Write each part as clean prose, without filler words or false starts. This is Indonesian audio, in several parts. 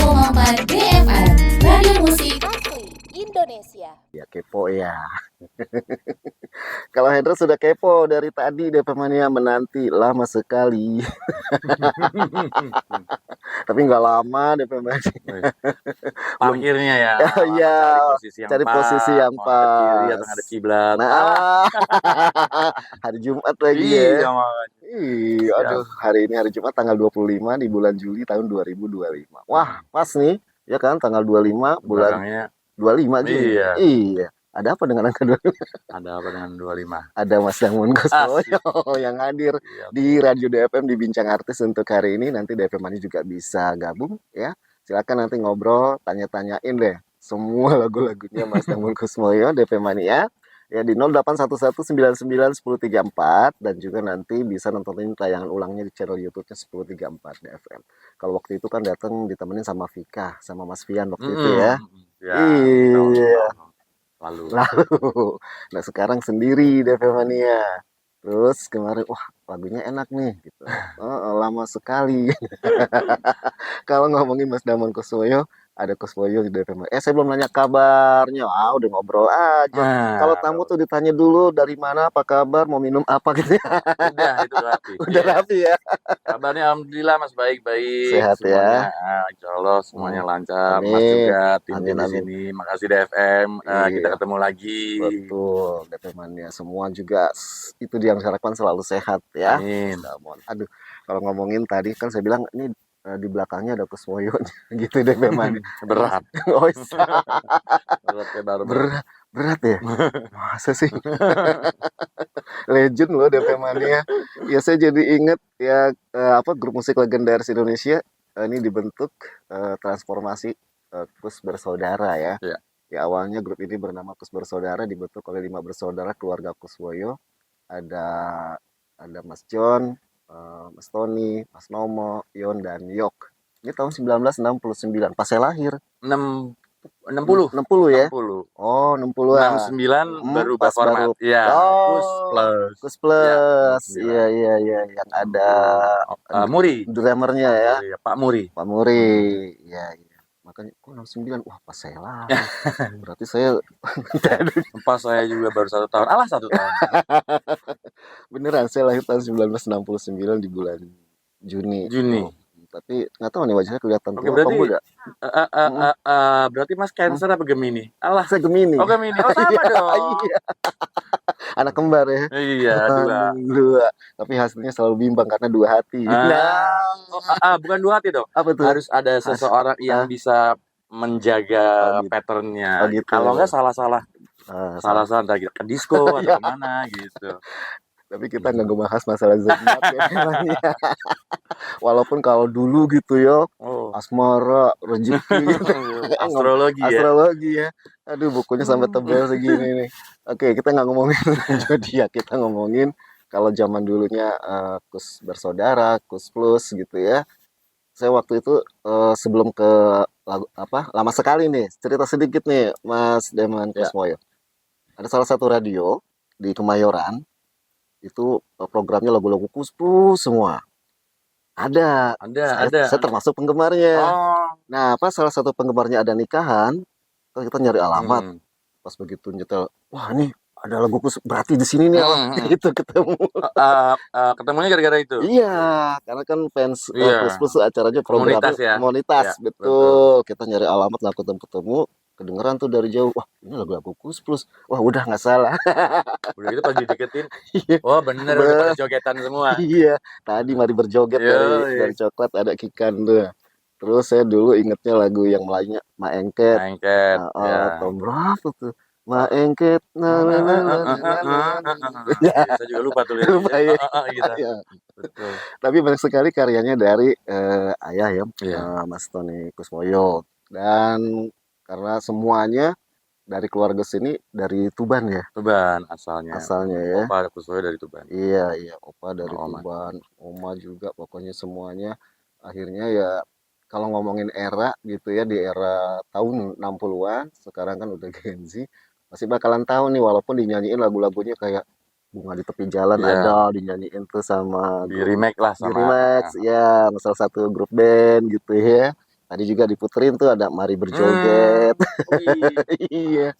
103,4 BFM Radio Musik Asli Indonesia. Ya kepo ya. Kalau Hendra sudah kepo dari tadi DP Mania menanti lama sekali. Tapi nggak lama DP Mania. Parkirnya ya. Iya, Cari posisi yang pas. Ke kiri atau ngadep kiblat. Nah, hari Jumat lagi Iya, ya. makanya. Iya, aduh, hari ini hari Jumat tanggal 25 di bulan Juli tahun 2025. Wah, pas nih. Ya kan, tanggal 25 bulan Belakangnya 25 Juli. Iya. Iya. Ada apa dengan angka 25? ada apa dengan 25? Ada Mas Damon Kuswoyo yang hadir Iya. di Radio DFM di Bincang Artis untuk hari ini. Nanti DFM Mani juga bisa gabung ya. Silakan nanti ngobrol, tanya-tanyain deh semua lagu-lagunya Mas Damon Kuswoyo DFM Mani ya. Ya di 0811991034 dan juga nanti bisa nontonin tayangan ulangnya di channel YouTube-nya 1034 DFM. Kalau waktu itu kan datang ditemenin sama Vika, sama Mas Fian waktu itu ya. Ya, Iya. lalu. Nah sekarang sendiri DFM Mania. Terus kemarin wah lagunya enak nih gitu. Lama sekali. Kalau ngomongin Mas Damon Kuswoyo, ada Kuswoyo di DFM Mania. Saya belum nanya kabarnya. Udah ngobrol aja. Kalau tamu tuh ditanya dulu dari mana, apa kabar, mau minum apa gitu. Udah itu rapi. Udah rapi ya. Kabarnya alhamdulillah Mas baik-baik. Sehat semuanya, ya. Insya Allah semuanya lancar. Amin. Mas juga tim Amin, di amin. sini. Makasih DFM. Iya. Kita ketemu lagi. Betul, DFM Mania semua juga itu yang diharapkan selalu sehat ya. Amin. Aduh, kalau ngomongin tadi kan saya bilang ini di belakangnya ada Kuswoyo gitu DFM Mania. Berat. Oh, iya. Berat kayak baru. Berat ya? Masa sih? Legend loh DFM Mania. Ya saya jadi inget ya grup musik legendaris Indonesia ini dibentuk transformasi Kus Bersaudara ya. Iya. Ya awalnya grup ini bernama Kus Bersaudara dibentuk oleh 5 bersaudara keluarga Kuswoyo. Ada Mas John, Mas Tony, Mas Nomo, Yon dan Yok. Ini tahun 1969 pas saya lahir. 60 60 ya? 60. Oh, 60-an. 69 berubah pas format. baru. Iya, Oh, Kus Plus. Kus Plus. Ya, Iya yang ada Muri. drummernya ya. Iya, Pak Muri. Pak Muri. Iya. Makanya kok 69. Wah, pas saya lahir. Berarti saya Pas saya juga baru 1 tahun. Alah 1 tahun. beneran saya lahir tahun 1969 di bulan Juni. Juni. Tapi nggak tahu nih wajahnya kelihatan Oke, tua berarti atau muda. Berarti Mas Cancer apa Gemini? Alah. Saya Gemini. Oh, Gemini. Oh, sama dong. Iya. Anak kembar ya. Iya, Dua. Tapi hasilnya selalu bimbang karena 2 hati. Bukan 2 hati dong. Apa tuh? Harus ada seseorang yang bisa menjaga Oh, gitu. patternnya. Oh, gitu. Kalau nggak salah-salah entah ke disco atau Iya. kemana gitu. Tapi kita nggak ngebahas masalah zodiak ya. Walaupun kalau dulu gitu ya, Oh. asmara, rezeki gitu. Astrologi ya. Aduh, bukunya sampai tebal segini nih. Oke, kita nggak ngomongin zodiak, kita ngomongin kalau zaman dulunya Kus Bersaudara, Kus Plus gitu ya. Saya waktu itu sebelum ke lama sekali nih, cerita sedikit nih Mas Damon Kuswoyo. Ada salah satu radio di Kemayoran. Itu programnya lagu-lagu Kus Plus semua. Ada. Saya termasuk penggemarnya. Oh. Nah, pas salah satu penggemarnya ada nikahan, kita nyari alamat. Pas begitu nyetel, wah ini ada lagu Kus, berarti di sini nih alamatnya itu ketemu. Ketemunya gara-gara itu. Iya, karena kan fans Kus Plus acaranya programnya komunitas, Ya, betul. Kita nyari alamat, lah ketemu, kedengeran tuh dari jauh, wah ini lagu Kus Plus, wah udah nggak salah. Udah gitu pas dideketin, wah bener udah pada jogetan semua. Iya, tadi mari berjoget dari coklat ada Kikan tuh. Terus saya dulu ingetnya lagu yang Melayunya Maengket. Tahun berapa tuh? Maengket. Saya juga lupa tuh liriknya. Gitu. Betul. Tapi banyak sekali karyanya dari ayah ya, Mas Tony Kuswoyo. Dan karena semuanya dari keluarga sini dari Tuban ya. Tuban asalnya ya. Opa Kuswoyo dari Tuban. Iya, Opa dari Tuban, Oma juga, pokoknya semuanya. Akhirnya ya kalau ngomongin era gitu ya, di era tahun 60-an, sekarang kan udah Gen Z, masih bakalan tahu nih walaupun dinyanyiin lagu-lagunya kayak Bunga di Tepi Jalan ada dinyanyiin tuh sama di remake lah sama ya salah satu grup band gitu ya. Tadi juga diputerin tuh ada Mari Berjoget. Wih. Iya.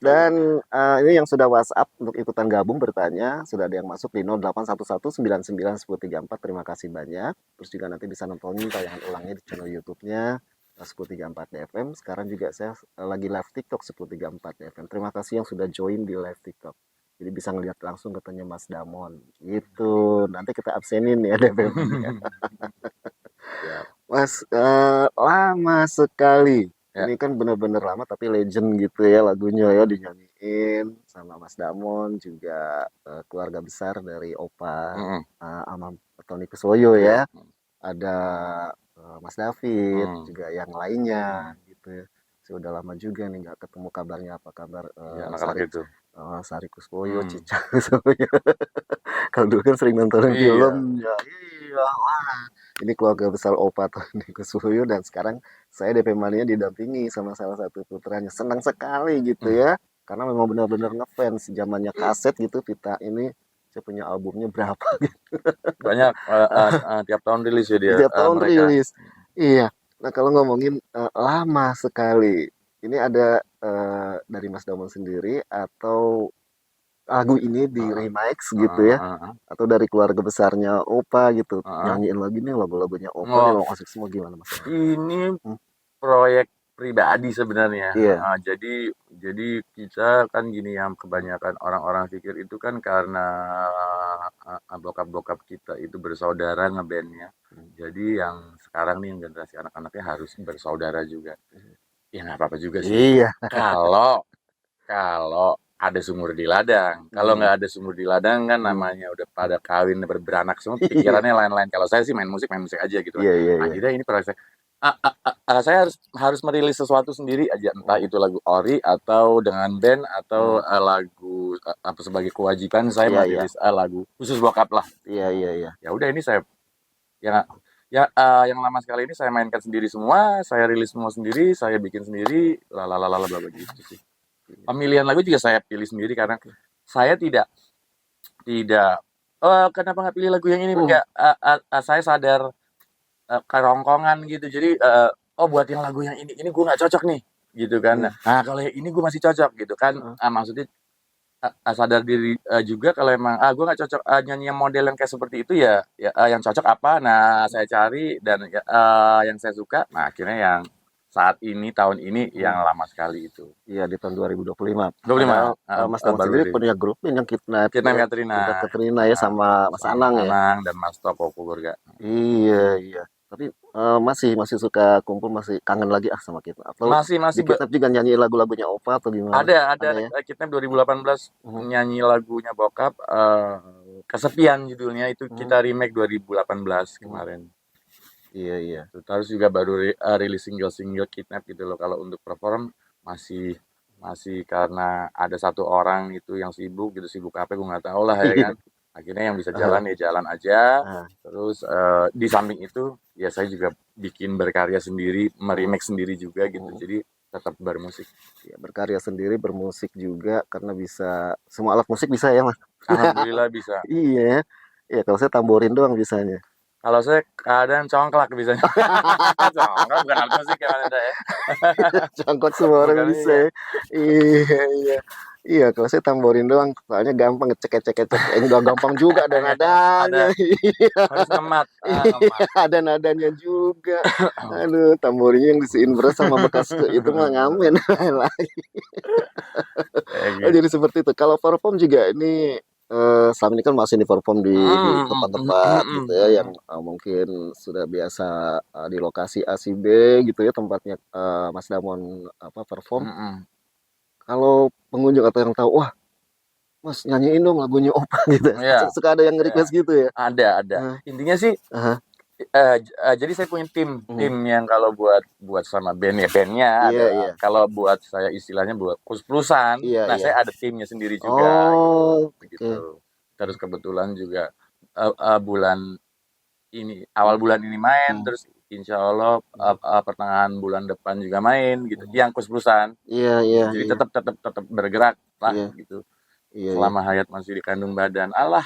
Dan ini yang sudah WhatsApp untuk ikutan gabung bertanya, sudah ada yang masuk di 0811991034. Terima kasih banyak. Terus juga nanti bisa nontonin tayangan ulangnya di channel YouTube-nya 1034 DFM. Sekarang juga saya lagi live TikTok 1034 DFM. Terima kasih yang sudah join di live TikTok. Jadi bisa ngeliat langsung katanya Mas Damon. Gitu. Nanti kita absenin ya DFM. Ya. Mas, lama sekali. Ya. Ini kan bener-bener lama tapi legend gitu ya lagunya ya dinyanyiin sama Mas Damon juga keluarga besar dari Opa sama Tony Kuswoyo ya. Ada Mas David juga yang lainnya gitu ya. Sudah lama juga nih nggak ketemu kabarnya apa kabar Ya, anak-anak itu. Sari Kuswoyo, Cica Kuswoyo. Kalau dulu kan sering nonton Iya. film ya. Iya, wah. Ini keluarga besar Opa Tony Kuswoyo dan sekarang saya DP Mania didampingi sama salah satu putranya. Senang sekali gitu ya. Karena memang benar-benar ngefans zamannya kaset gitu Vita ini saya punya albumnya berapa gitu. Banyak tiap tahun rilis ya dia. Tiap tahun mereka. rilis. Iya. Nah, kalau ngomongin lama sekali. Ini ada dari Mas Damon sendiri atau lagu ini di remix gitu ya atau dari keluarga besarnya Opa gitu nyanyiin lagi nih lagu-lagunya Opa nih mau asik semua gimana Mas? Ini proyek pribadi sebenarnya. Jadi kita kan gini yang kebanyakan orang-orang pikir itu kan karena bokap-bokap kita itu bersaudara ngebandnya. Jadi yang sekarang nih yang generasi anak-anaknya harus bersaudara juga. Ya nggak apa-apa juga sih. Iya. Kalau ada sumur di ladang. Kalau nggak ada sumur di ladang kan namanya udah pada kawin beranak semua pikirannya lain-lain. Kalau saya sih main musik aja gitu. Akhirnya ini proyek saya harus merilis sesuatu sendiri aja, entah itu lagu ori atau dengan band atau lagu apa sebagai kewajiban saya merilis lagu khusus bokap lah. Iya. Ya udah ini saya yang lama sekali ini saya mainkan sendiri semua, saya rilis semua sendiri, saya bikin sendiri, bla begitu sih. Pemilihan lagu juga saya pilih sendiri karena saya tidak kenapa nggak pilih lagu yang ini enggak saya sadar kerongkongan gitu jadi buat yang lagu yang ini gue nggak cocok nih gitu kan. Nah kalau yang ini gue masih cocok gitu kan. Maksudnya sadar diri juga kalau emang gue nggak cocok nyanyi yang model yang kayak seperti itu ya yang cocok apa, nah saya cari dan yang saya suka, nah akhirnya yang saat ini tahun ini yang lama sekali itu. Iya di tahun 2025. Mas Damon sendiri punya grup yang Kidnap Katrina ya sama Mas Anang ya. Dan Mas Toko Keluarga. Iya. Tapi masih suka kumpul, masih kangen lagi sama kita. Atau masih di Kidnap juga nyanyi lagu-lagunya Opa atau gimana? Ada ya? Kidnap 2018 nyanyi lagunya bokap Kesepian judulnya itu kita remake 2018 kemarin. Iya. Terus juga baru rilis single Kidnap gitu loh. Kalau untuk perform masih karena ada satu orang itu yang sibuk apa gue nggak tahu lah ya kan. Akhirnya yang bisa jalan ya jalan aja. Terus di samping itu ya saya juga bikin berkarya sendiri, meremake sendiri juga gitu. Jadi tetap bermusik. Ya, berkarya sendiri, bermusik juga karena bisa semua alat musik bisa ya Mas. Alhamdulillah bisa. Iya. Ya kalau saya tamborin doang bisanya. Kalau saya kadang congklak bisanya. Congklak bukan alat musik ya Anda ya. Congklak semua orang bisa. Iya, kalau saya tamborin doang, soalnya gampang ngecek. Enggak gampang juga ada nadanya. Harus ngemat. Ada nadanya juga. Aduh, tamborinnya yang disiin beras sama bekas itu mah ngamen lagi. Jadi seperti itu. Kalau perform juga ini selama ini kan masih di perform di tempat-tempat gitu ya yang mungkin sudah biasa di lokasi A C B gitu ya tempatnya Mas Damon perform. Kalau pengunjung atau yang tahu, wah Mas nyanyiin dong lagunya Opa gitu. Suka ada yang request gitu ya? Ada. Intinya sih jadi saya punya tim yang kalau buat sama bandnya ada. Kalau buat saya istilahnya buat plus-plusan, saya ada timnya sendiri juga gitu. Terus kebetulan juga awal bulan ini main, terus insya Allah pertengahan bulan depan juga main gitu. Yang plus-plusan. Iya. Jadi tetap bergerak lah gitu. Selama hayat masih dikandung badan. Allah.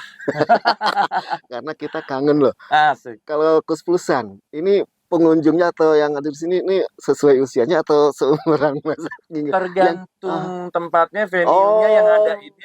Karena kita kangen loh. Asik. Kalau kus-plusan, ini pengunjungnya atau yang ada di sini ini sesuai usianya atau seumuran Mas? Tergantung tempatnya, venue-nya yang ada ini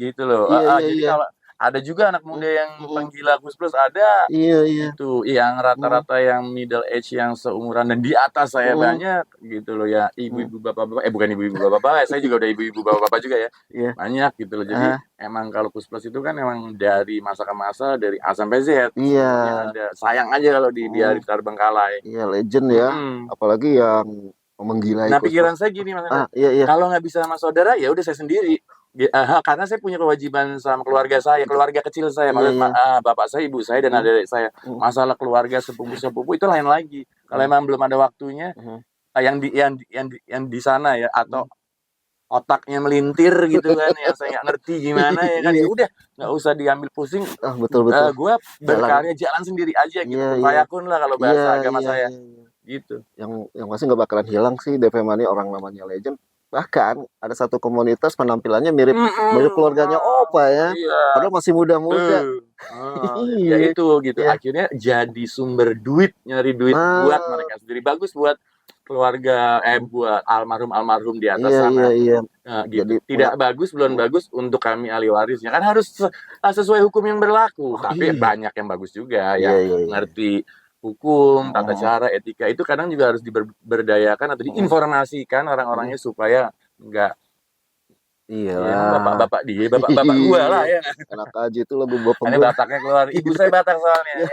gitu loh. Iya, Jadi iya. kalau ada juga anak muda yang penggila Gus Plus ada Iya, iya. itu yang rata-rata yang middle age yang seumuran dan di atas saya banyak gitu loh ya, ibu-ibu bapak-bapak bukan ibu-ibu bapak-bapak ya, saya juga udah ibu-ibu bapak-bapak juga ya. Iya. Banyak gitu loh. Jadi emang kalau Gus Plus itu kan emang dari masa ke masa, dari A sampai Z. Iya. Ada. Sayang aja kalau dia terbengkalai. Iya, legend ya. Apalagi yang menggilai. Nah, pikiran saya gini Mas. Iya. Kalau nggak bisa sama saudara ya udah saya sendiri. Karena saya punya kewajiban sama keluarga saya, keluarga kecil saya, maksudnya bapak saya, ibu saya dan adik saya. Masalah keluarga sepupu itu lain lagi. Kalau emang belum ada waktunya, yang di sana ya, atau otaknya melintir gitu kan, yang saya nggak ngerti gimana ya kan, ya udah nggak usah diambil pusing. Betul. Gue berkarya jalan sendiri aja gitu, fayakun lah kalau bahasa agama saya. Gitu. Yang pasti nggak bakalan hilang sih DP Mania, orang namanya legend. Bahkan ada satu komunitas penampilannya mirip keluarganya Opa ya. Padahal masih muda-muda. Ya itu gitu. Akhirnya jadi sumber duit, nyari duit buat mereka sendiri. Bagus buat keluarga, buat almarhum di atas sana. Iya. Gitu. Tidak bagus, belum bagus untuk kami ahli warisnya. Kan harus sesuai hukum yang berlaku. Tapi banyak yang bagus juga yang ngerti hukum, tata cara, etika itu kadang juga harus diberdayakan atau diinformasikan orang-orangnya supaya enggak bapak-bapak gua lah ya. Anak aja itu lagu bapak ini Bataknya keluar, ibu saya Batak soalnya ya.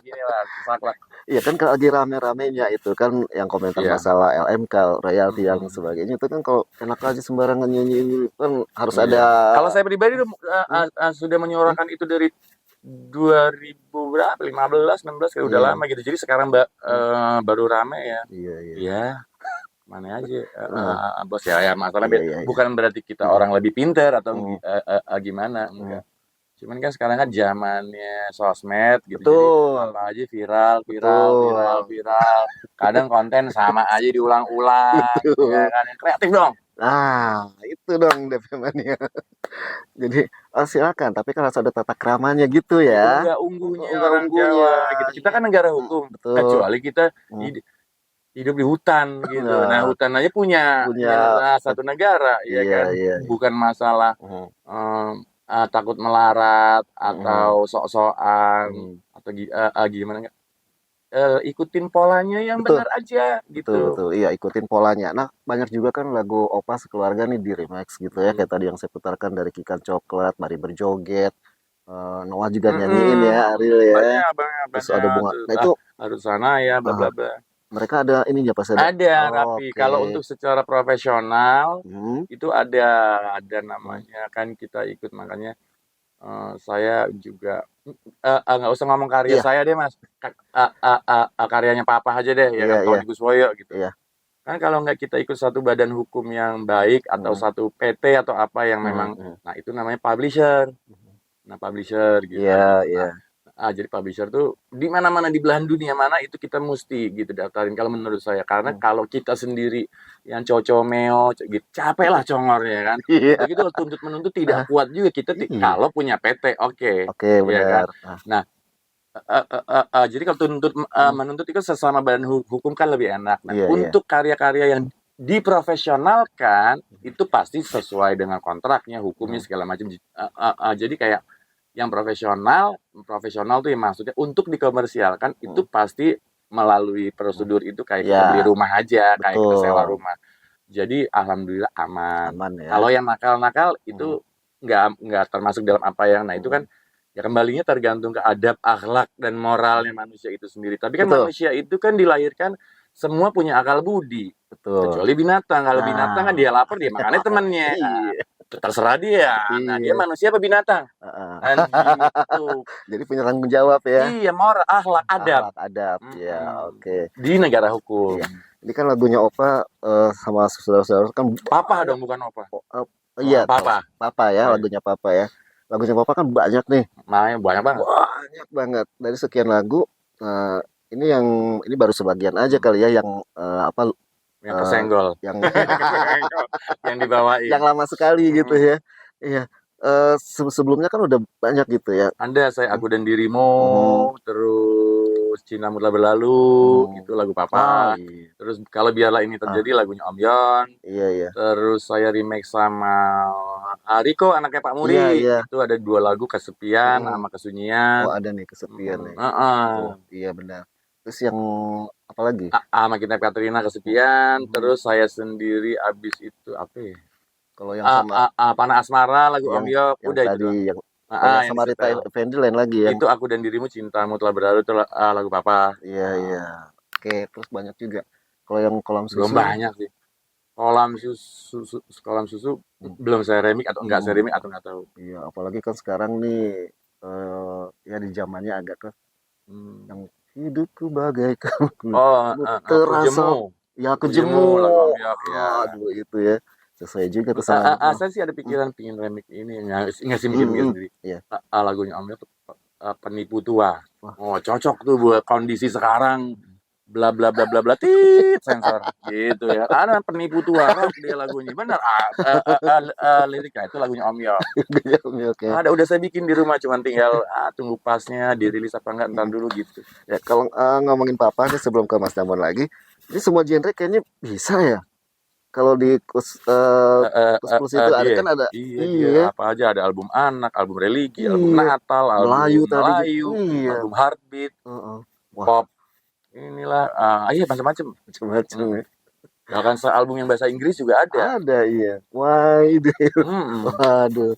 Gini lah, saklek. Iya kan kalau lagi rame-ramenya itu kan yang komentar masalah LMK, royalti yang sebagainya itu kan kalau enak aja sembarangan nyanyi kan harus ada. Kalau saya pribadi sudah menyuarakan itu dari 2000 berapa 15 16 kayak udah lama gitu. Jadi sekarang baru rame ya. Iya. Mana aja bos ya masalah bukan berarti kita orang lebih pintar atau gimana enggak. Cuman kan sekarang kan zamannya sosmed gitu. Betul. Jadi apa aja viral. Kadang konten sama aja diulang-ulang. Ya kan kreatif dong. Nah, itu dong DP Mania. Jadi silakan, tapi kan harus ada tata keramanya gitu ya. Enggak ungguhnya orang Jawa gitu. Kita kan negara hukum. Kecuali kita hidup di hutan gitu. Nah, hutan aja punya satu negara ya kan. Bukan masalah takut melarat atau sok-sokan atau gimana enggak. Ikutin polanya yang benar aja gitu. Betul. Iya, ikutin polanya. Nah, banyak juga kan lagu Opa sekeluarga nih di remix gitu ya. Kayak tadi yang saya putarkan dari Kikan Coklat, Mari Berjoget. Noah juga nyanyiin ya, Ariel ya. Banyak. Terus ada bunga. Nah, itu harus sana ya bla bla bla. Mereka ada ininya pas ada rapi. Kalau untuk secara profesional itu ada namanya kan kita ikut, makanya saya juga nggak usah ngomong karya saya deh Mas, karyanya Papa aja deh ya kan, Tony Guswoyo gitu. Kan kalau nggak kita ikut satu badan hukum yang baik atau satu PT atau apa yang memang nah itu namanya publisher. Nah publisher gitu. Jadi publisher tuh di mana-mana di belahan dunia mana itu kita mesti gitu daftarin kalau menurut saya, karena kalau kita sendiri yang cocomeo gitu capek lah congornya kan. Begitu tuntut menuntut tidak kuat juga kita kalau punya PT oke, benar. Kan? Nah jadi kalau tuntut menuntut itu sesama badan hukum kan lebih enak. Nah, untuk karya-karya yang diprofesionalkan itu pasti sesuai dengan kontraknya, hukumnya segala macam. Jadi kayak yang profesional tuh yang maksudnya untuk dikomersialkan itu pasti melalui prosedur itu kayak kita beli rumah aja, kayak kita sewa rumah. Jadi alhamdulillah aman ya. Kalau yang nakal-nakal itu nggak termasuk dalam apa yang, nah itu kan ya kembalinya tergantung ke adab, akhlak dan moralnya manusia itu sendiri. Tapi kan manusia itu kan dilahirkan semua punya akal budi. Kecuali binatang. Kalau binatang kan dia lapar dia makannya temannya. Terserah dia. Nah, dia manusia apa binatang? Kan gitu. Jadi punya tanggung jawab ya. Iya, moral, akhlak, adab. Ya, oke. Di negara hukum. Ini kan lagunya Opa sama saudara-saudara kan Papa dong, bukan Opa. Papa ya, lagunya Papa ya. Lagunya Papa kan banyak nih. Banyak banget. Banyak banget. Dari sekian lagu ini baru sebagian aja kali ya yang yang kesenggol, yang dibawain, yang lama sekali gitu ya. Iya. Sebelumnya kan udah banyak gitu ya. Anda saya Aku dan Dirimu, terus Cintamu Telah Berlalu, itu lagu Papa. Iya. Terus Kalau Biarlah Ini Terjadi lagunya Om Yon. Iya. Terus saya remake sama Riko, anaknya Pak Muri. Iya. Itu ada 2 lagu, Kesepian sama Kesunyian. Oh, ada nih Kesepian nih. Iya benar. Terus yang apa lagi? Sama Kinep Katrina, Kesepian. Terus saya sendiri abis itu apa ya? Kalau yang sama Panah Asmara, lagu Om Yok, udah tadi itu. yang sama Rita Effendy lain lagi ya. Itu Aku dan Dirimu, Cintamu Telah Berlalu, itu lagu Papa. Iya. Oke, terus banyak juga. Kalau yang Kolam Susu belum banyak sih. Kolam susu belum saya remix atau enggak saya remix atau enggak tahu. Iya, apalagi kan sekarang nih ya di zamannya agak ke yang hidupku bagaikan terasa kejemu lagu Om Yok ya. Aduh itu ya. Sesuai juga tuh sama. Saya sih ada pikiran pingin remix ini, nggak sih mikir sendiri. Iya. Lagunya Om Yok Penipu Tua. Oh, cocok tuh buat kondisi sekarang. Bla bla bla bla bla sensor gitu ya. Karena Penipu Tua rock dia lagunya. Benar. Liriknya itu lagunya Om Yok. Ada udah saya bikin di rumah, cuman tinggal tunggu pasnya dirilis apa enggak entar dulu gitu. Ya kalau ngomongin Papa nih sebelum ke Mas Damon lagi, ini semua genre kayaknya bisa ya. Kalau di Kus Plus itu ada kan ada apa aja, ada album anak, album religi, album Natal, album Melayu, album heartbeat, pop, inilah macam-macam ya. Bahkan album yang bahasa Inggris juga ada. Iya. Wah itu. Waduh.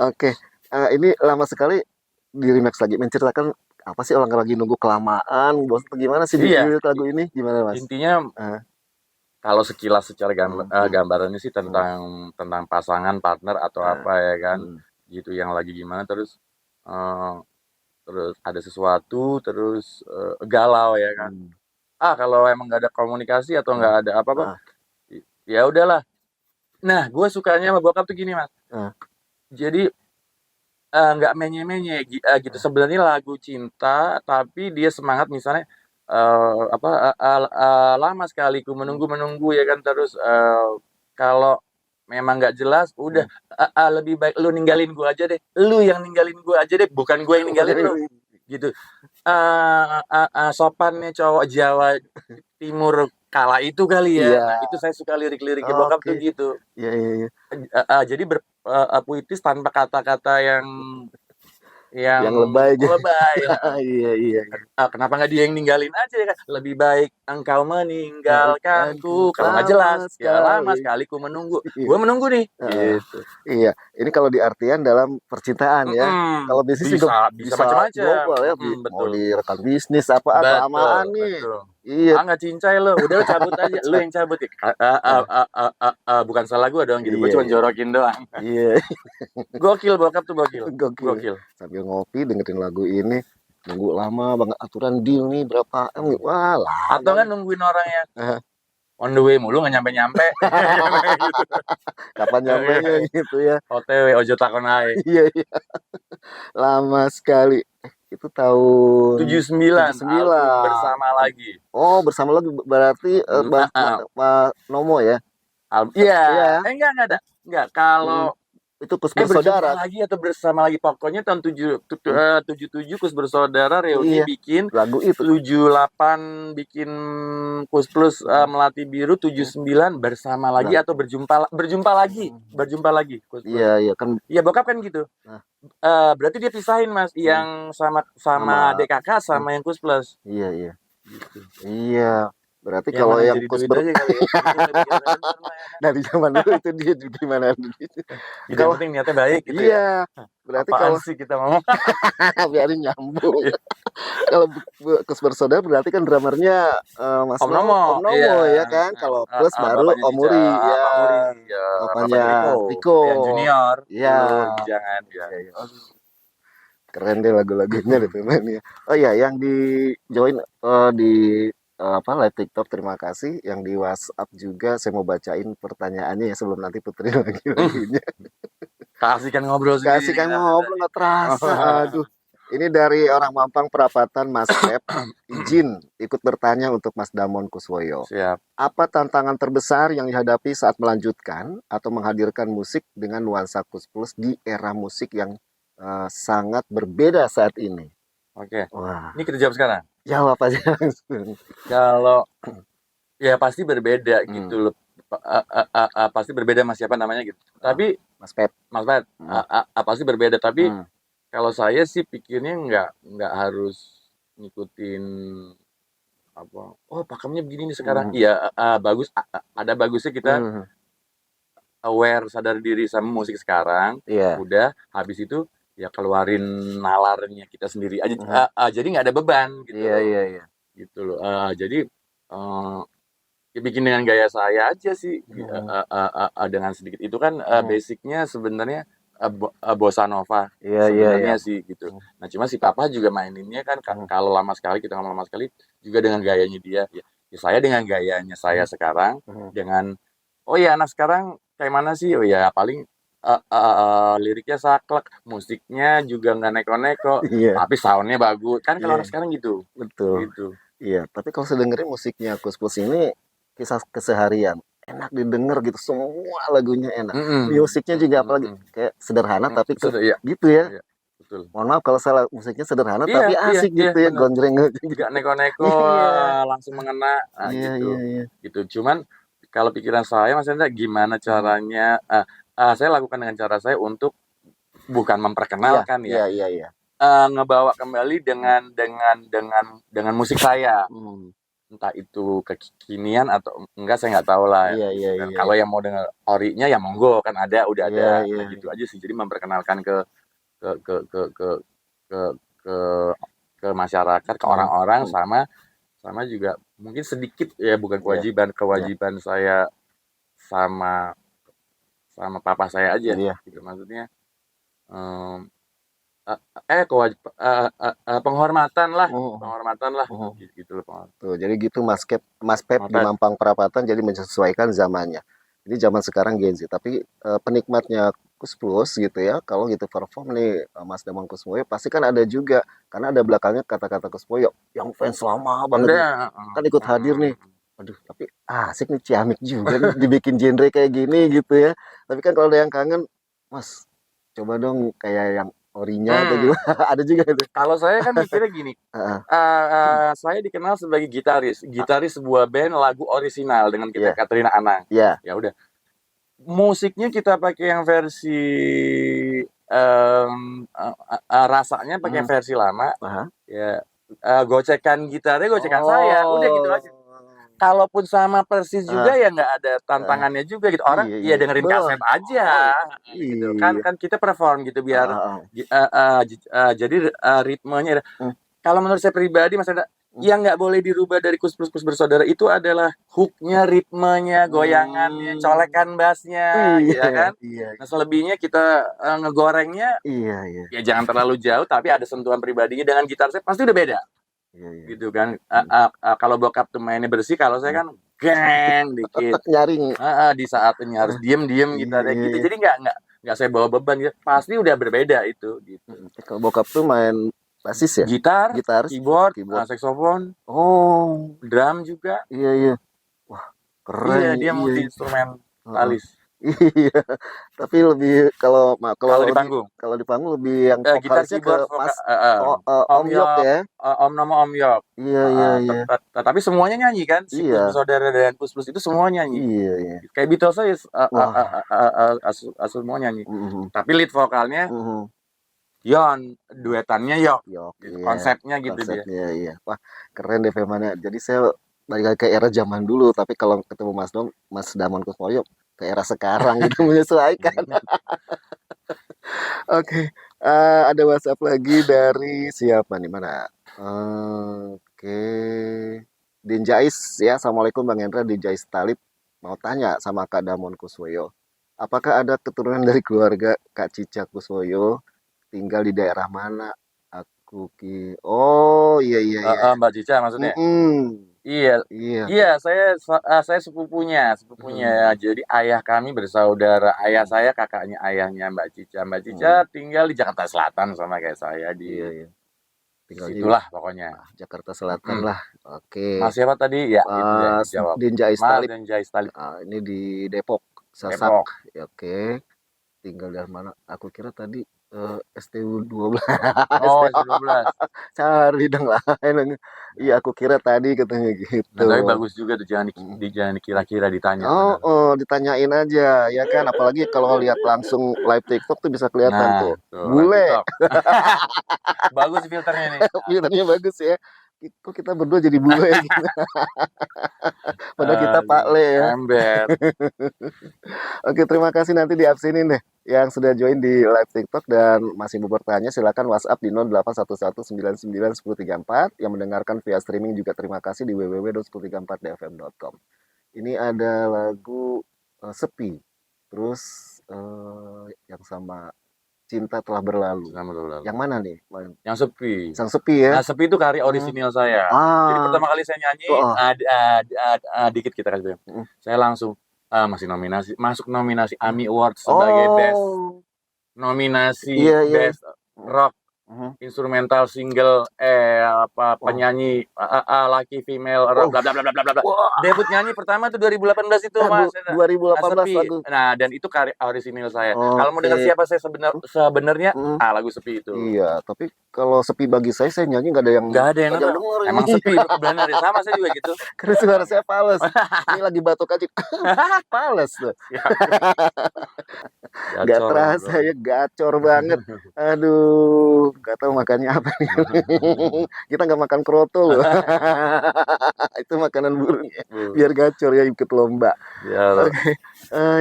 Oke. Ini lama sekali di remix lagi, menceritakan apa sih, orang lagi nunggu kelamaan, bos gimana sih di lagu ini, gimana Mas? Intinya kalau sekilas secara gambarannya sih tentang pasangan, partner atau apa ya kan, gitu yang lagi gimana, terus ada sesuatu, terus galau ya kan. Kalau emang nggak ada komunikasi atau nggak ada apa-apa, ya udahlah. Nah, gue sukanya sama bokap tuh gini Mas. Jadi nggak menye-menye gitu. Sebenarnya lagu cinta, tapi dia semangat misalnya. Lama sekali ku menunggu ya kan, terus kalau memang nggak jelas udah lebih baik lu ninggalin gua aja deh, lu yang ninggalin gua aja deh, bukan gua yang ninggalin lu gitu. Sopannya cowok Jawa Timur kala itu kali ya. Nah, itu saya suka lirik-liriknya bokap tuh gitu. Iya. Jadi puitis tanpa kata-kata yang lebay gitu. Iya. Kenapa nggak dia yang ninggalin aja ya kan? Lebih baik engkau meninggalkanku. Kalau nggak jelas, ya lama sekali ku menunggu. Gue menunggu nih. Gitu. Iya. Ini kalau di artian dalam percintaan ya. Kalau bisnis juga bisa macam-macam. Ya. Mau di rekan bisnis amaan nih. Iya. Nggak cincai lo, udah lo cabut aja. Lo yang cabut ya. Bukan salah gue dong gitu. Gue cuma jorokin doang. Iya. Gokil bokap tuh gokil. Sambil ngopi dengerin lagu ini, nunggu lama banget, aturan deal nih berapa wah lah. Atau kan nungguin orang yang on the way mulu nggak nyampe kapan nyampe gitu ya, OTW ojo takon ae. Iya lama sekali. Itu tahun 79 bersama lagi. Bersama lagi berarti Pak Nomo ya. Iya. Enggak kalau itu Kus Bersaudara lagi atau bersama lagi, pokoknya tahun 77 Kus Bersaudara reuni bikin lagu itu, 78 bikin Kus Plus Melati Biru, 79 bersama lagi atau berjumpa lagi Kus Plus. Iya kan. Iya bokap kan gitu. Berarti dia pisahin Mas, yang sama adik kakak sama yang Kus Plus. Iya. Gitu. Iya. Berarti kalau yang Kus dari zaman dulu itu dia gimana gitu. Kalau penting niatnya baik gitu. Iya. Berarti kalau sih kita ngomong biarin nyambung. Kalau Kus Bersaudara berarti kan dramernya Mas Om Nomo ya kan. Kalau Plus baru Om Muri ya. Bapaknya Riko yang junior. Iya. Jangan ya. Keren deh lagu-lagunya deh ya. Oh iya, yang di join di live TikTok, terima kasih. Yang di WhatsApp juga saya mau bacain pertanyaannya ya sebelum nanti Putri lagi-laginya. Kasihkan ngobrol nggak terasa. Aduh. Ini dari orang Mampang Perapatan, Mas Pep. Izin ikut bertanya untuk Mas Damon Kuswoyo. Siap. Apa tantangan terbesar yang dihadapi saat melanjutkan atau menghadirkan musik dengan nuansa Kus Plus di era musik yang sangat berbeda saat ini? Oke. Wah, Ini kita jawab sekarang. jawab aja langsung. Kalau ya pasti berbeda Hmm. gitu loh. Pasti berbeda mas siapa namanya gitu. Tapi Mas Pep. Mas Pat, pasti berbeda. Tapi Hmm. kalau saya sih pikirnya nggak harus ngikutin apa. Oh pakemnya begini nih sekarang. Iya bagus. Ada bagusnya kita Hmm. aware sadar diri sama musik sekarang. Iya. Udah habis itu ya keluarin nalarnya kita sendiri aja. Jadi nggak ada beban gitu. Iya, loh. iya, iya. Gitu loh. Jadi ya bikin dengan gaya saya aja sih. Dengan sedikit itu kan basicnya sebenarnya bossa nova Iya, iya, sebenarnya iya. sih gitu. Nah cuma si papa juga maininnya kan kalau lama sekali kita ngomong lama sekali juga dengan gayanya dia. Ya saya dengan gayanya saya sekarang dengan oh ya anak sekarang kayak mana sih? Oh ya paling liriknya saklek, musiknya juga nggak neko-neko, Iya. tapi soundnya bagus. Kan kalau Iya. anak sekarang gitu. Betul. Gitu. Iya, tapi kalau saya dengerin musiknya Kus Plus ini kisah keseharian, enak didengar gitu, semua lagunya enak. Musiknya juga apalagi kayak sederhana tapi Iya. gitu ya. Iya, betul. Mohon maaf kalau salah, musiknya sederhana Iya, tapi iya, asik gitu iya, ya, bener. gonjreng gitu. Nggak neko-neko, Iya. langsung mengena, Iya, gitu. iya, iya. Gitu. Cuman kalau pikiran saya Mas Hendra gimana caranya? Saya lakukan dengan cara saya untuk bukan memperkenalkan ya, Iya, iya, iya. ngebawa kembali dengan musik saya. Entah itu kekinian atau enggak saya nggak tahu lah. Iya, iya, Dan iya. kalau yang mau dengar orinya ya monggo kan ada, udah Iya, ada. iya, Nah, gitu aja sih. Jadi memperkenalkan ke ke ke masyarakat, ke orang-orang sama juga mungkin sedikit ya bukan kewajiban saya sama papa saya aja Iya. gitu maksudnya penghormatan lah gitu loh penghormatan. Tuh, jadi gitu Mas Pep di Penghormatan. Mampang Perapatan jadi menyesuaikan zamannya. Jadi zaman sekarang Gen Z, tapi penikmatnya Kus Plus gitu ya, kalau gitu perform nih Mas Damon Kusmoyo pasti kan ada juga karena ada belakangnya kata-kata Kusmoyo yang fans lama banget nih, kan ikut hadir nih. Aduh, tapi asik nih ciamik juga nih, dibikin genre kayak gini gitu ya. Tapi kan kalau ada yang kangen, Mas coba dong kayak yang orinya atau gimana? Ada juga itu. Kalau saya kan mikirnya gini, saya dikenal sebagai gitaris sebuah band lagu orisinal dengan kita Katrina Anang. Iya. Ya udah, musiknya kita pakai yang versi rasanya pakai versi lama. Ya, gocekan gitarnya gocekan saya, udah gitu aja. Kalaupun sama persis juga ya nggak ada tantangannya juga gitu. Orang ya dengerin kaset aja gitu. Kan kita perform gitu biar jadi ritmenya. Kalau menurut saya pribadi Mas Anda, yang nggak boleh dirubah dari Kus Plus Bersaudara itu adalah hooknya, ritmenya, goyangannya, colekan bassnya, ya kan? Nah selebihnya kita ngegorengnya, ya jangan terlalu jauh, tapi ada sentuhan pribadinya dengan gitar saya pasti udah beda. Gitu kan. Kalau bokap tuh mainnya bersih, kalau saya kan geng dikit. Nyaring. Di saat ini harus diem gitarnya gitu. Jadi nggak saya bawa beban gitu. Pasti udah berbeda itu gitu. Kalau bokap tuh main basis ya? Gitar, keyboard. Saksofon. Drum juga. Iya. Wah, keren. Iya, dia multi instrumen alis. Iya, tapi lebih kalau di panggung. Kalau di panggung lebih yang vokalisnya ke Mas Om Yok ya. Om Nomo Om Yok. Iya. Tapi semuanya nyanyi kan? Si Bersaudara dan Kus Plus itu semua nyanyi. Iya. Kayak Beatles aja semua nyanyi. Tapi lead vokalnya Yon, duetannya Yok. Gitu. Konsepnya gitu dia. Iya. Wah, keren deh Femana. Jadi saya balik ke era zaman dulu, tapi kalau ketemu Mas Damon Kusmoyo ke era sekarang gitu menyesuaikan. Oke. Ada WhatsApp lagi dari siapa nih, mana? Oke. Dinjais ya. Assalamualaikum Bang Hendra, Dinjais Talib mau tanya sama Kak Damon Kuswoyo. Apakah ada keturunan dari keluarga Kak Cica Kuswoyo? Tinggal di daerah mana? Oh, iya. Mbak Cica maksudnya? Iya, saya sepupunya. Jadi ayah kami bersaudara. Ayah saya kakaknya ayahnya Mbak Cica. Mbak Cica tinggal di Jakarta Selatan sama kayak saya di situlah pokoknya. Jakarta Selatan lah. Oke. Mas siapa tadi? Ya, itu ya dijawab. Dinjais Talib. Ini di Depok, Sasak. Oke. Tinggal dari mana? Aku kira tadi STU 12. Oh, ST12. Cari dong lah. Iya, aku kira tadi katanya gitu. Nah, tapi bagus juga tuh, jangan dikira-kira, ditanya Oh, bener. ditanyain aja ya kan, apalagi kalau lihat langsung live TikTok tuh bisa kelihatan Nah, tuh. live Bule, TikTok. Bagus filternya nih. filternya bagus ya. Kok kita berdua jadi bule gitu. Padahal kita Pak Aduh, Le ya. ember. Oke, terima kasih, nanti di absenin deh yang sudah join di live TikTok dan masih mau bertanya, silakan WhatsApp di 0811991034. Yang mendengarkan via streaming juga terima kasih di www.1034dfm.com. Ini ada lagu Sepi, terus yang sama Cinta Telah Berlalu. Yang mana nih? Yang Sepi. Sang Sepi ya. Nah, Sepi itu karya orisinil saya. Jadi pertama kali saya nyanyi, dikit kita kasih. Saya langsung masuk nominasi AMI Awards sebagai best nominasi best rock instrumental single penyanyi laki female rock bla bla bla bla bla. Debut nyanyi pertama tuh 2018 itu Mas. 2018 Sepi. lagu. Nah, dan itu karya orisinil saya. Kalau mau dengar siapa saya sebenarnya lagu Sepi itu. Iya, tapi kalau Sepi bagi saya nyanyi nggak ada yang denger. Emang Sepi benar ya, sama saya juga gitu. Karena suara saya fales. Ini lagi batuk aja. Fales tuh. Gak terasa ya, gacor banget. Aduh, gak tahu makannya apa nih. Kita nggak makan kroto loh. Itu makanan burungnya. Biar gacor ya, ikut lomba. Oke.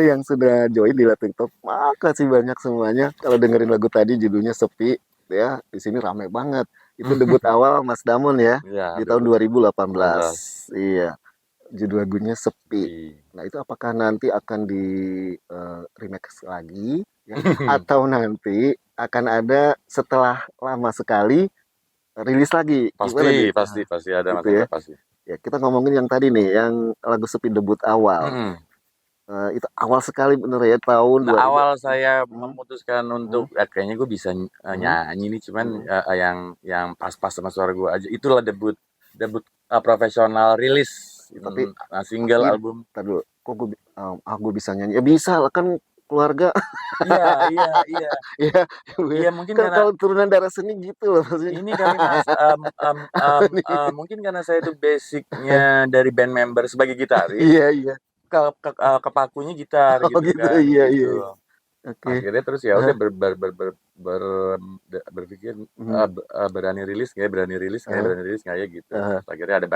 Yang sudah join di live TikTok, makasih banyak semuanya. Kalau dengerin lagu tadi judulnya Sepi, ya di sini ramai banget. Itu debut awal Mas Damon ya, di tahun 2018. Iya. Judul lagunya Sepi. Nah, itu apakah nanti akan di remix lagi ya? Atau nanti akan ada setelah lama sekali rilis lagi? Pasti ada gitu ya. Pasti. Ya, kita ngomongin yang tadi nih, yang lagu Sepi debut awal. Itu awal sekali bener ya, tahun 2000. Awal saya memutuskan untuk kayaknya gue bisa nyanyi nih, cuman yang pas-pas sama suara gue aja. Itulah debut profesional rilis. Tapi single album. Tadi kok gue bisa nyanyi? Ya bisa lah, kan keluarga. Iya, mungkin kan karena kalau turunan darah seni gitu loh maksudnya. Ini kali Mas, mungkin karena saya itu basicnya dari band member sebagai gitaris. Iya. Kepakunya gitar gitu kan. Iya. Okay. Akhirnya terus ya udah berpikir berani rilis nggak ya gitu. Akhirnya ada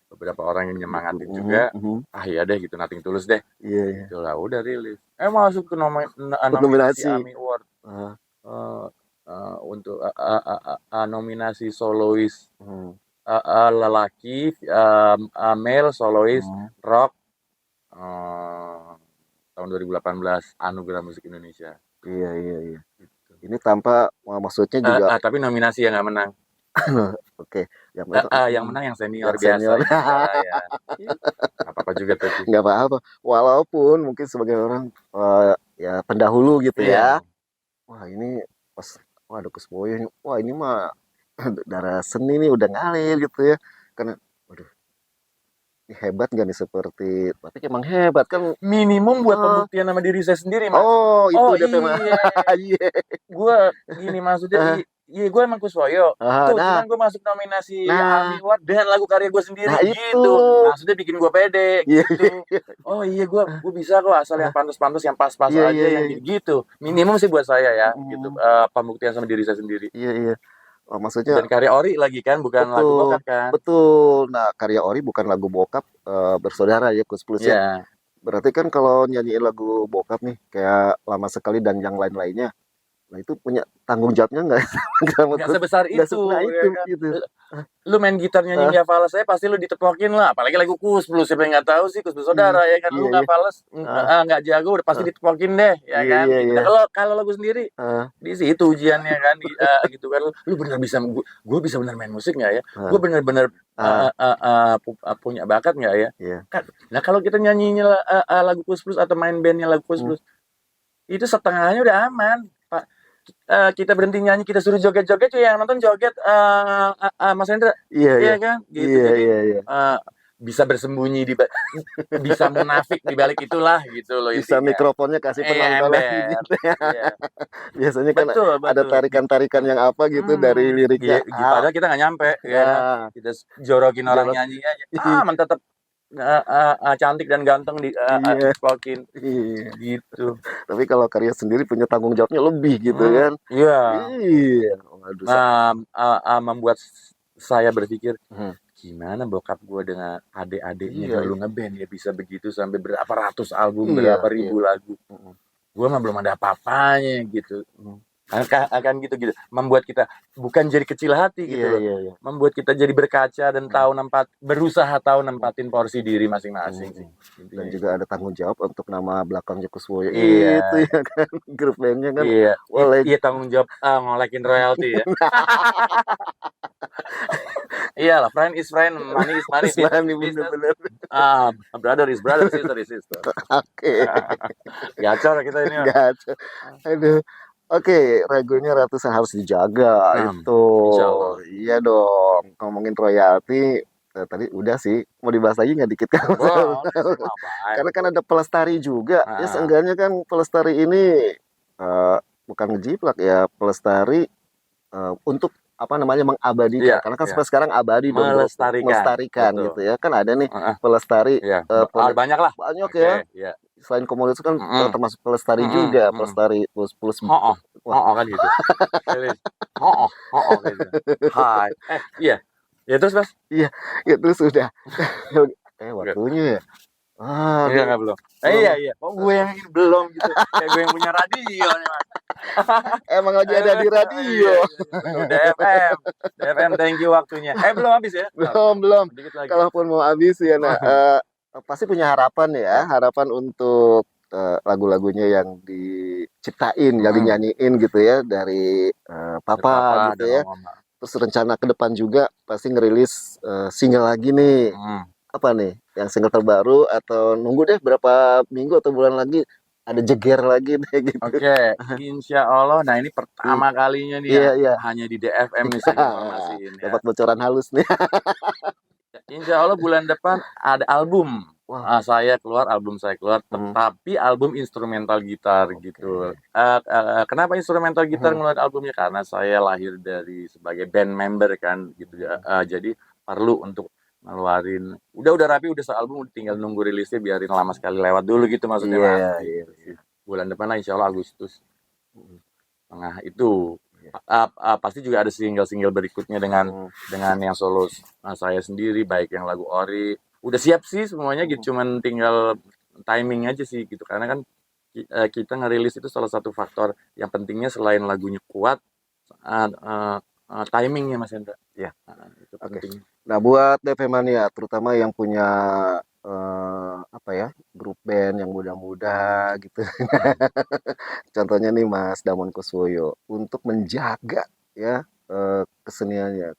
beberapa orang yang nyemangatin juga. Iya deh gitu, Nothing Tulus deh. Iya. Itulah udah rilis. Masuk ke nominasi AMI Award. Untuk nominasi solois lelaki, male solois rock tahun 2018 Anugerah Musik Indonesia. Iya. Gitu. Ini tanpa maksudnya juga. Tapi nominasi yang nggak menang. Oke. Yang menang yang senior biasa. Ya. Apa-apa juga tapi. Nggak apa-apa. Walaupun mungkin sebagai orang ya pendahulu gitu ya. Wah ini pas ada Kusboyo. Wah ini mah darah seni nih udah ngalir gitu ya. Karena ini hebat gak nih seperti, tapi emang hebat kan, minimum buat pembuktian sama diri saya sendiri Mas. Itu iya. Gue gini maksudnya, gue emang Kuswoyo tuh, cuman gue masuk nominasi AMI Award dengan lagu karya gue sendiri gitu. Maksudnya bikin gue pede gitu. Gue bisa kok, asal yang pantas-pantas, yang pas-pas aja, yang gitu. Minimum sih buat saya ya, gitu. Pembuktian sama diri saya sendiri. Iya. Maksudnya dan karya Ori lagi kan, bukan lagu bokap kan. Betul. Nah, karya Ori bukan lagu bokap, bersaudara ya Kus Plus ya. Berarti kan kalau nyanyiin lagu bokap nih kayak Lama Sekali dan yang lain-lainnya, nah itu punya tanggung jawabnya nggak sebesar itu, ya kan? Gitu. Lu main gitar nyanyi nggak fales, saya pasti lu ditepokin lah. Apalagi lagu Kus Plus, siapa yang nggak tahu sih Kus Plus saudara ya kan. Lu nggak fales, nggak jago, udah pasti ditepokin deh ya kan. Nah, kalau lagu sendiri di situ ujiannya kan, gitu kan. Lu bener bisa, gue bisa bener main musik nggak ya? Gue bener-bener punya bakat nggak ya? Nah kalau kita nyanyinya lagu Kus Plus atau main bandnya lagu Kus Plus, itu setengahnya udah aman. Kita berhenti nyanyi, kita suruh joget-joget, yang nonton joget Mas Hendra, iya kan, gitu. Jadi bisa bersembunyi bisa munafik di balik itulah gitu loh Bisa intinya. mikrofonnya kasih penonton lagi Ember. gitu ya. Iya. Biasanya kan Betul, ada betul. tarikan-tarikan yang apa gitu dari liriknya. Padahal kita nggak nyampe, ya kan? Ya, Kita jorokin orang jorok. nyanyi aja. Man tetap cantik dan ganteng Iya. dipokin Iya. gitu. Tapi kalau karya sendiri punya tanggung jawabnya lebih gitu kan. Iya. Iya. Waduh. Membuat saya berpikir, Hmm. gimana bokap gue dengan adik-adiknya Iya, dulu ngeband ya bisa begitu sampai berapa ratus album, Iya, berapa ribu lagu. Gue mah belum ada apa-apanya gitu. Akan gitu membuat kita bukan jadi kecil hati gitu loh. Iya. Membuat kita jadi berkaca dan berusaha tahu nempatin porsi diri masing-masing sih. Dan juga ada tanggung jawab untuk nama belakangnya Kuswoyo Iya. itu ya kan, grup bandnya kan. Iya. Boleh. Iya, tanggung jawab ngolekin royalti ya. Iyalah, friend is friend, money is money. Bener-bener. Brother is brother, sister is sister. Oke. Gacor kita ini. Gaco. Aduh. Oke, regonya ratusan harus dijaga itu. Insyaallah. Iya dong. Ngomongin royalti tadi udah sih. Mau dibahas lagi nggak dikit kan? Karena kan ada pelestari juga. Ya seenggaknya kan pelestari ini bukan ngejiplak ya, pelestari untuk apa namanya mengabadikan. Iya, Karena kan iya. sampai sekarang abadi dong, bro. Melestarikan Betul. gitu ya. Kan ada nih pelestari Iya. Banyak lah. banyak Oke, ya. iya. Selain komunitas kan termasuk pelestari juga, pelestari plus kan gitu. Gitu. Hai. Iya. Ya terus Mas. Iya, ya terus udah. Waktunya ya. Iya nggak belum. Iya. Oh gue yang ini belum gitu. Kayak gue yang punya radio nih Mas. Emang lagi ada di radio. DFM, thank you waktunya. Belum habis ya? Belum. Dikit lagi. Kalaupun mau habis ya, pasti punya harapan ya, harapan untuk lagu-lagunya yang diciptain, yang dinyanyiin gitu ya dari Papa gitu ya. Terus rencana ke depan juga pasti ngerilis single lagi nih. Apa nih? Yang single terbaru atau nunggu deh berapa minggu atau bulan lagi ada jeger lagi deh gitu. Oke, insya Allah. Nah ini pertama kalinya nih Iya. hanya di DFM nih saya informasiin ya. Dapat bocoran halus nih. Insya Allah bulan depan ada album. Album saya keluar, tapi album instrumental gitar gitu. Kenapa instrumental gitar ngeluarin albumnya? Karena saya lahir sebagai band member kan gitu. Jadi perlu untuk ngeluarin. Udah rapi, udah sealbum, tinggal nunggu rilisnya biarin lama sekali lewat dulu gitu maksudnya. Iya. Bulan depan lah insya Allah Agustus. Tengah itu. Pasti juga ada single-single berikutnya dengan yang solo saya sendiri, baik yang lagu ori. Udah siap sih semuanya gitu, cuman tinggal timing aja sih gitu. Karena kan kita ngerilis itu salah satu faktor yang pentingnya selain lagunya kuat, timingnya Mas Hendra. Ya. Itu penting. Nah buat DP Mania, terutama yang punya grup band yang muda-muda gitu. Contohnya nih Mas Damon Kuswoyo, untuk menjaga ya keseniannya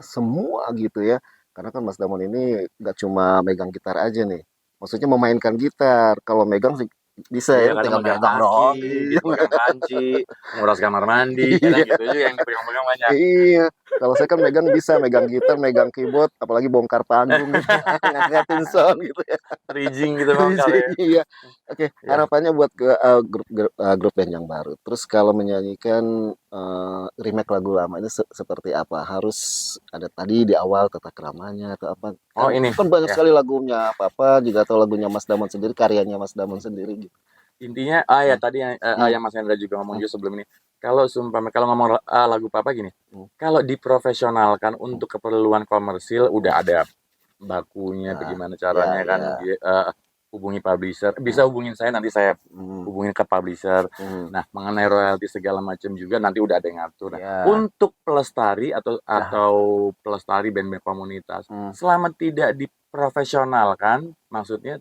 semua gitu ya. Karena kan Mas Damon ini nggak cuma megang gitar aja nih. Maksudnya memainkan gitar. Kalau megang sih bisa ya, tinggal megang doang. Megang panci, nguras kamar mandi, gitu juga yang pegang-pegang banyak. Iya. Kalau saya kan megang gitar, megang keyboard, apalagi bongkar panggung, ngangkatin sound gitu ya. Rigging gitu bongkar ya. Iya. Oke, harapannya buat grup band yang baru. Terus kalau menyanyikan remake lagu lama ini seperti apa? Harus ada tadi di awal tata keramanya atau apa? Ini kan banyak sekali lagunya Papa juga atau lagunya Mas Damon sendiri, karyanya Mas Damon sendiri gitu. Intinya tadi yang Mas Hendra juga ngomong juga sebelum ini. Kalau ngomong lagu Papa gini, kalau diprofesionalkan untuk keperluan komersil udah ada bakunya bagaimana caranya kan hubungi publisher, bisa hubungin saya, nanti saya hubungin ke publisher. Nah, mengenai royalti segala macam juga nanti udah ada yang ngatur. Untuk pelestari atau pelestari band-band komunitas, selama tidak diprofesionalkan, maksudnya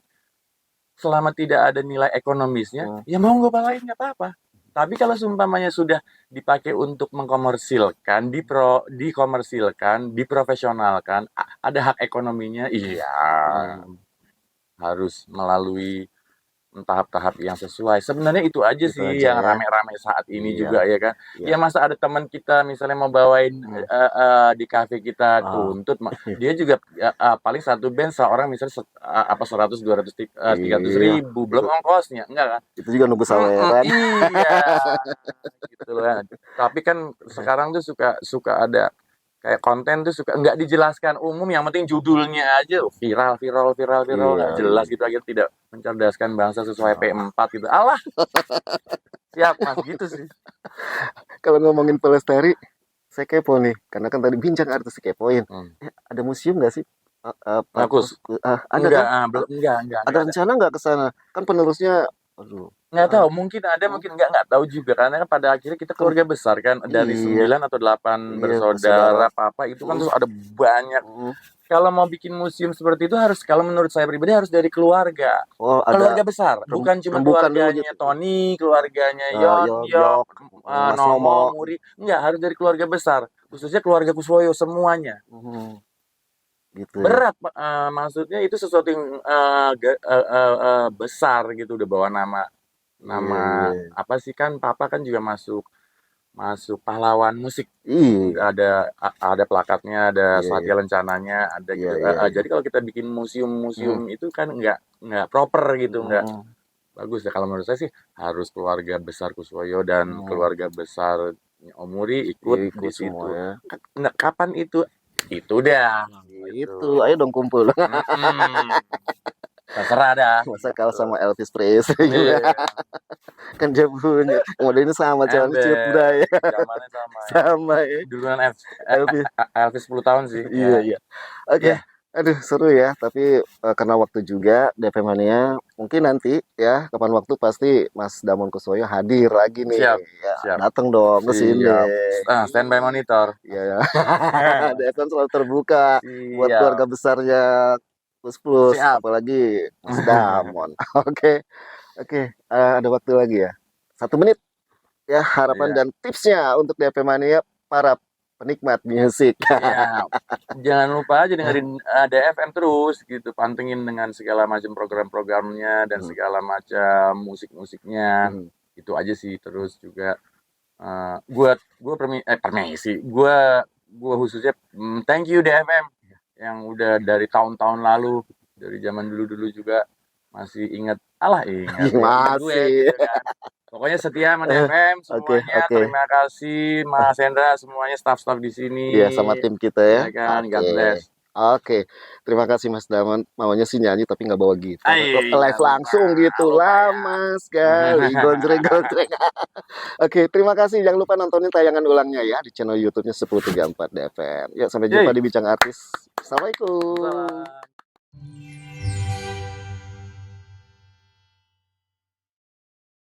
selama tidak ada nilai ekonomisnya, ya mau gue bawain nggak apa-apa. Tapi kalau seumpamanya sudah dipakai untuk mengkomersilkan, dikomersilkan, diprofesionalkan, ada hak ekonominya, harus melalui tahap-tahap yang sesuai. Sebenarnya itu aja Itu sih aja yang ya. rame-rame saat ini Iya. juga ya kan. Iya. Ya masa ada teman kita misalnya mau bawain di kafe kita tuntut, dia juga paling satu band seorang misalnya 100 200 300 Iya. ribu belum ongkosnya, enggak kan? Itu juga nunggu saweran. Iya, gitu kan. Tapi kan sekarang tuh suka ada kayak konten tuh suka nggak dijelaskan umum, yang penting judulnya aja viral Iya, nggak jelas gitu aja, tidak mencerdaskan bangsa sesuai P4 gitu. Alah, siap mas gitu sih. Kalau ngomongin Pelestari, saya kepo nih, karena kan tadi bincang artis kepoin. Ada museum nggak sih? Bagus. Ada Enggak, kan? enggak. Ada rencana nggak ke sana? Kan penerusnya, aduh. Nggak tahu, mungkin ada, mungkin nggak tahu juga, karena kan pada akhirnya kita keluarga besar kan, dari 9 atau 8 bersaudara, papa itu kan terus ada banyak. Kalau mau bikin museum seperti itu harus, kalau menurut saya pribadi harus dari keluarga. Keluarga besar, bukan cuma keluarganya Tony, keluarganya Yok, Nomo, Muri. Enggak, harus dari keluarga besar, khususnya keluarga Kuswoyo semuanya. Gitu. Berat, maksudnya itu sesuatu yang besar gitu, udah bawa nama apa sih, kan papa kan juga masuk pahlawan musik. Ada plakatnya, ada Satya Lencananya, ada gitu. Jadi kalau kita bikin museum itu kan nggak proper gitu, nggak bagus ya. Kalau menurut saya sih harus keluarga besar Kuswoyo dan keluarga besar Omuri ikut di situ. Nah, kapan itu dah itu, ayo dong kumpul. Terserah dah. Masa kalah sama Elvis Presley juga. Kan dia punya modelnya sama, cuman ciut budaya. Zamannya sama ya. Duluan Elvis 10 tahun sih. Iya. Oke. Aduh, seru ya. Tapi karena waktu juga DP Mania, mungkin nanti ya kapan waktu pasti Mas Damon Kuswoyo hadir lagi nih. Siap. Datang dong ke sini. Standby monitor. Iya. DFM selalu terbuka buat keluarga besarnya Plus, apalagi Mas Damon. Oke, ada waktu lagi ya. 1 menit ya, harapan dan tipsnya untuk DP Mania para penikmat musik. Jangan lupa aja dengerin DFM terus gitu, pantengin dengan segala macam program-programnya dan segala macam musik-musiknya. Itu aja sih. Terus juga gue permisi, gue khususnya thank you DFM yang udah dari tahun-tahun lalu, dari zaman dulu juga masih ingat masih. Gitu kan. Pokoknya setia sama DFM semuanya. Terima kasih Mas Hendra, semuanya staff di sini. Iya, sama tim kita ya. Kan, God bless. Oke, terima kasih Mas Damon. Maunya sih nyanyi tapi nggak bawa gitar. Live langsung gitu, lama sekali. Gondreng. Oke, terima kasih. Jangan lupa nontonin tayangan ulangnya ya di channel YouTube-nya 1034 DFM. Ya, sampai jumpa di Bincang Artis. Assalamualaikum.